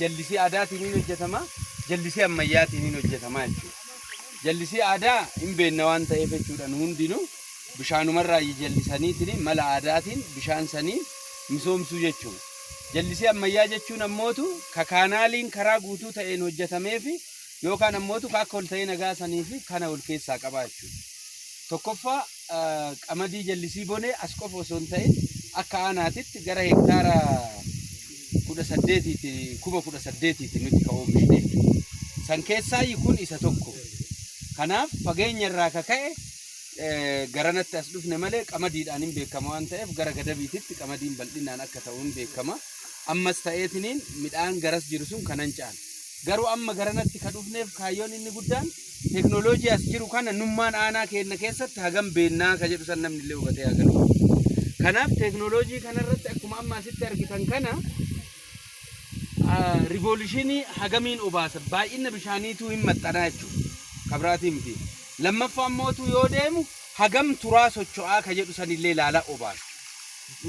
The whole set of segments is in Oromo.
jallisii aadaatiin hojjetama, jallisii ammayyaatiin hojjetama jechuudha. Jallisii aadaa hin beekna waan ta'eef jechuudha hundinuu bishaanumarraa jallisaniitiin mala aadaatiin bishaan sanii misoomsuu jechuudha. Jallisii ammayyaa jechuun ammootu kaanaaliin karaa guutuu ta'een hojjetamee fi yookaan ammootu akka ol ta'ee nagaa sanii fi kana ol keessaa qaba jechuudha. Tokkoffaa qamadii jallisii bonee as qofa osoo hin ta'in akka aanaatitti gara hektaara 18 nuti ka oomishne jechuudha. San keessaa kun isa tokko. Kanaaf fageenya irraa kaka'e garanatti as dhufne malee qamadiidhaan hin beekama waan ta'eef gara gadabiititti qamadiin bal'inaan akka ta'uun beekama. Ammas ta'eetiniin midhaan garas jiru sun kanan caala. Garuu amma garanatti ka dhufneef kaayyoon inni guddaan teknooloojii as jiru kana nummaan aanaa keenya keessatti hagam beennaa ka jedhu san namni illee hubatee agalu. Kanaaf teknooloojii kanarratti akkuma amma asitti argitan kana riivoluushinii hagamiin obaasa baay'ina bishaaniitu hin maxxanaa jechuudha. Kabraatii miti. Lammaffaa mootu yoo deemu hagam turaa socho'aa ka jedhu san illee ilaala obaasa.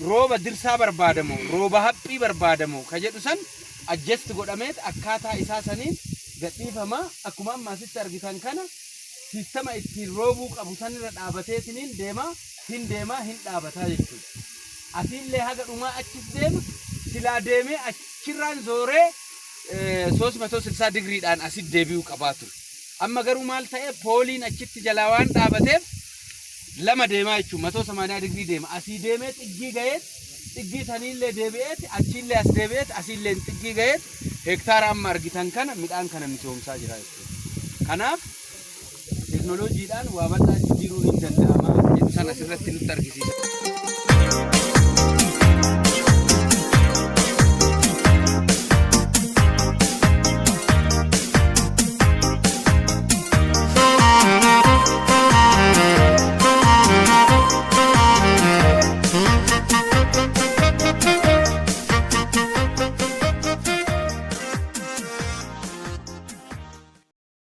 Rooba dirsaa barbaadamu, rooba haphii barbaadamu ka jedhu san adjust godhameet akkaataa isaa saniin gadhiifama. Akkuma amma asitti argitan kana siistama ittiin roobuu qabu sanirra dhaabateetiniin hin dhaabataa jechuudha. Asiillee haga dhumaa achis deema silaa deemee achirraan zooree 360 digriidhaan asit deebi'uu qabaa ture. Amma garuu maal ta'e pooliin achitti jalaa waan dhaabateef lama deemaa jechuudha 180 digrii deema. Asii deemee xiggii ga'eet xiggii saniillee deebi'eet achiillee as deebi'eet asiillee xiggii ga'eet hektaara amma argitan kana midhaan kana misoomsaa jira jechuudha. Kanaaf teknooloojiidhaan waa bal'aa jijjiiruun hin danda'ama jedhu sana asirratti nutti argisiisa.